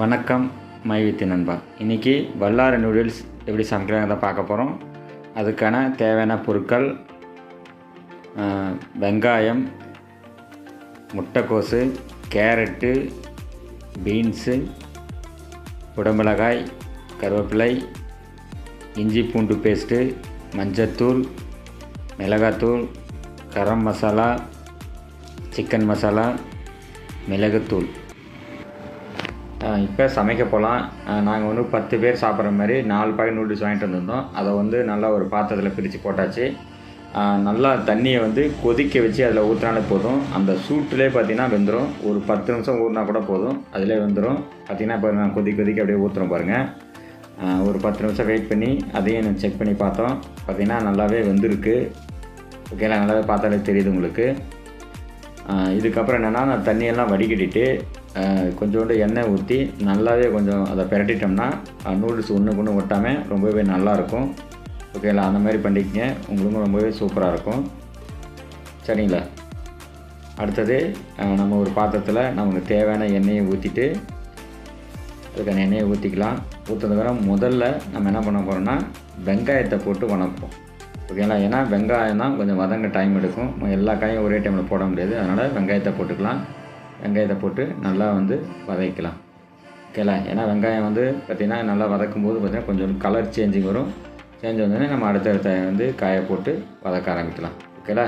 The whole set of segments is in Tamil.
வணக்கம் மைவித்தி நண்பா. இன்றைக்கி வல்லாரை நூடுல்ஸ் எப்படி சமைக்கலாங்கிறத பார்க்க போகிறோம். அதுக்கான தேவையான பொருட்கள் வெங்காயம், முட்டைக்கோசு, கேரட்டு, பீன்ஸு, குடமிளகாய், கருவேப்பிலை, இஞ்சி பூண்டு பேஸ்ட்டு, மஞ்சத்தூள், மிளகாத்தூள், கரம் மசாலா, சிக்கன் மசாலா, மிளகுத்தூள். இப்போ சமைக்க போகலாம். நாங்கள் வந்து 10 பேர் சாப்பிட்ற மாதிரி 4 பாக்கெட் நூடுல்ஸ் வாங்கிட்டு வந்திருந்தோம். அதை வந்து நல்லா ஒரு பாத்திரத்தில் பிரித்து போட்டாச்சு. நல்லா தண்ணியை வந்து கொதிக்க வச்சு அதில் ஊற்றினாலே போதும். அந்த சூட்டிலே பார்த்திங்கன்னா வெந்துடும். ஒரு 10 நிமிஷம் ஊறினா கூட போதும், அதிலே வெந்துடும். பார்த்திங்கன்னா இப்போ நான் கொதிக்க அப்படியே ஊற்றுறோம் பாருங்கள். ஒரு 10 நிமிஷம் வெயிட் பண்ணி அதையும் நான் செக் பண்ணி பார்த்தோம். பார்த்திங்கன்னா நல்லாவே வெந்திருக்கு. ஓகேங்களா, நல்லாவே பார்த்தாலே தெரியுது உங்களுக்கு. இதுக்கப்புறம் என்னென்னா, நான் தண்ணியெல்லாம் வடிகட்டிட்டு கொஞ்சோண்டு எண்ணெய் ஊற்றி நல்லாவே கொஞ்சம் அதை பிரட்டிட்டோம்னா நூடுல்ஸ் ஒன்றுக்கு ஒன்று ஒட்டாமல் ரொம்பவே நல்லாயிருக்கும். ஓகேங்களா, அந்த மாதிரி பண்ணிக்கங்க, உங்களுக்கும் ரொம்பவே சூப்பராக இருக்கும். சரிங்களா. அடுத்தது நம்ம ஒரு பாத்திரத்தில் நமக்கு தேவையான எண்ணெயை ஊற்றிட்டு அதுக்கான எண்ணெயை ஊற்றிக்கலாம். ஊற்றுறதுக்கப்புறம் முதல்ல நம்ம என்ன பண்ண போகிறோம்னா வெங்காயத்தை போட்டு வணக்குவோம். ஓகேங்களா, ஏன்னா வெங்காயம் தான் கொஞ்சம் வதங்க டைம் எடுக்கும். எல்லா காயும் ஒரே டைமில் போட முடியாது. அதனால் வெங்காயத்தை போட்டுக்கலாம். வெங்காயத்தை போட்டு நல்லா வந்து வதக்கலாம். ஓகேங்களா, ஏன்னா வெங்காயம் வந்து பார்த்திங்கன்னா நல்லா வதக்கும் போது பார்த்திங்கன்னா கொஞ்சம் கலர் சேஞ்சிங் வரும். சேஞ்ச் வந்தோடனே நம்ம அடுத்தடுத்த வந்து காயை போட்டு வதக்க ஆரம்பிக்கலாம். ஓகேங்களா.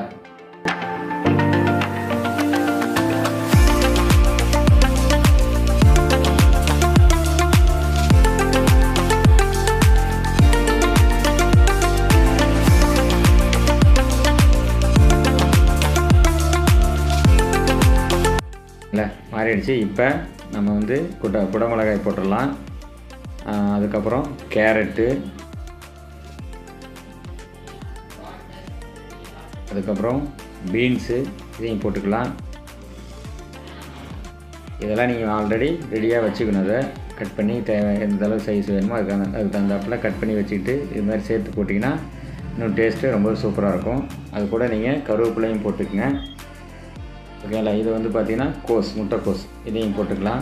மாறிடுச்சு. இப்போ நம்ம வந்து குடமிளகாய் போட்டுடலாம். அதுக்கப்புறம் கேரட்டு, அதுக்கப்புறம் பீன்ஸு, இதையும் போட்டுக்கலாம். இதெல்லாம் நீங்கள் ஆல்ரெடி ரெடியாக வச்சுக்கணும். அதை கட் பண்ணி எந்த அளவு சைஸ் வேணுமோ அதுக்கு தகுந்தாப்பில் கட் பண்ணி வச்சுக்கிட்டு இது மாதிரி சேர்த்து போட்டிங்கன்னா இன்னும் டேஸ்ட்டு ரொம்ப சூப்பராக இருக்கும். அது கூட நீங்கள் கருவேப்பிலையும் போட்டுக்கங்க. ஓகேங்களா. இது வந்து பார்த்திங்கன்னா முட்டைக்கோஸ், இதையும் போட்டுக்கலாம்.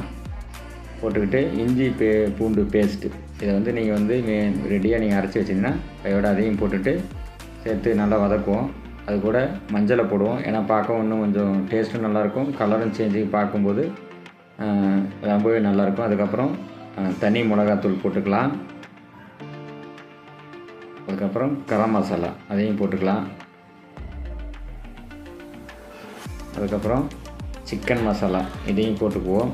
போட்டுக்கிட்டு இஞ்சி பூண்டு பேஸ்ட்டு இதை வந்து நீங்கள் வந்து ரெடியாக நீங்கள் அரைச்சி வச்சிங்கன்னா கையோட அதையும் போட்டுட்டு சேர்த்து நல்லா வதக்குவோம். அது கூட மஞ்சளை போடுவோம். ஏன்னா பார்க்கவும் இன்னும் கொஞ்சம் டேஸ்ட்டும் நல்லாயிருக்கும், கலரும் சேஞ்சு பார்க்கும்போது ரொம்பவே நல்லாயிருக்கும். அதுக்கப்புறம் தனி மிளகாத்தூள் போட்டுக்கலாம். அதுக்கப்புறம் கரம் மசாலா அதையும் போட்டுக்கலாம். அதுக்கப்புறம் சிக்கன் மசாலா இதையும் போட்டுக்குவோம்.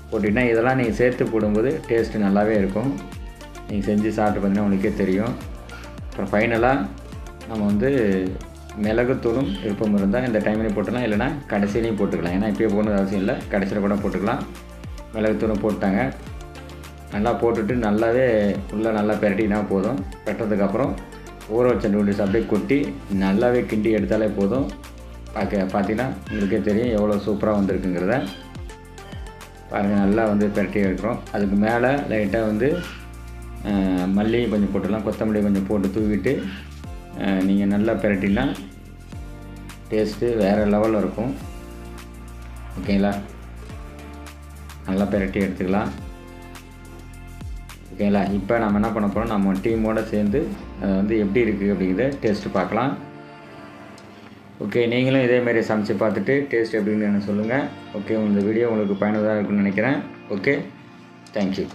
போட்டிங்கன்னா இதெல்லாம் நீங்கள் சேர்த்து போடும்போது டேஸ்ட்டு நல்லாவே இருக்கும். நீங்கள் செஞ்சு சாப்பிட்டு பார்த்தீங்கன்னா உங்களுக்கே தெரியும். அப்புறம் ஃபைனலாக நம்ம வந்து மிளகுத்தூளும் விருப்பம் இருந்தால் இந்த டைம்லேயும் போட்டுக்கலாம், இல்லைனா கடைசியிலையும் போட்டுக்கலாம். ஏன்னா இப்போயே போகணுன்னு அவசியம் இல்லை, கடைசியில் கூட போட்டுக்கலாம். மிளகுத்தூளும் போட்டாங்க. நல்லா போட்டுட்டு நல்லாவே உள்ளே நல்லா பிரட்டினா போதும். பிரட்டுறதுக்கப்புறம் ஊற வச்ச நூடுல்ஸ் அப்படியே கொட்டி நல்லாவே கிண்டி எடுத்தாலே போதும். பார்த்தீங்கன்னா உங்களுக்கே தெரியும் எவ்வளோ சூப்பராக வந்திருக்குங்கிறத. பாருங்கள், நல்லா வந்து பிரட்டி எடுக்கிறோம். அதுக்கு மேலே லைட்டாக வந்து மல்லி கொஞ்சம் போட்டுடலாம், கொத்தமல்லி கொஞ்சம் போட்டு தூவிட்டு நீங்கள் நல்லா பிரட்டினா டேஸ்ட்டு வேறு லெவலில் இருக்கும். ஓகேங்களா, நல்லா பிரட்டி எடுத்துக்கலாம். ஓகேங்களா. இப்போ நம்ம என்ன பண்ண போகிறோம், நம்ம டீமோடு சேர்ந்து வந்து எப்படி இருக்குது அப்படிங்கிறத டேஸ்ட்டு பார்க்கலாம். ஓகே, நீங்களும் இதேமாரி சமைச்சு பார்த்துட்டு டேஸ்ட் எப்படின்னு எனக்கு சொல்லுங்கள். ஓகே, இந்த வீடியோ உங்களுக்கு பயனுள்ளதாக இருக்குன்னு நினைக்கிறேன். Okay, thank you.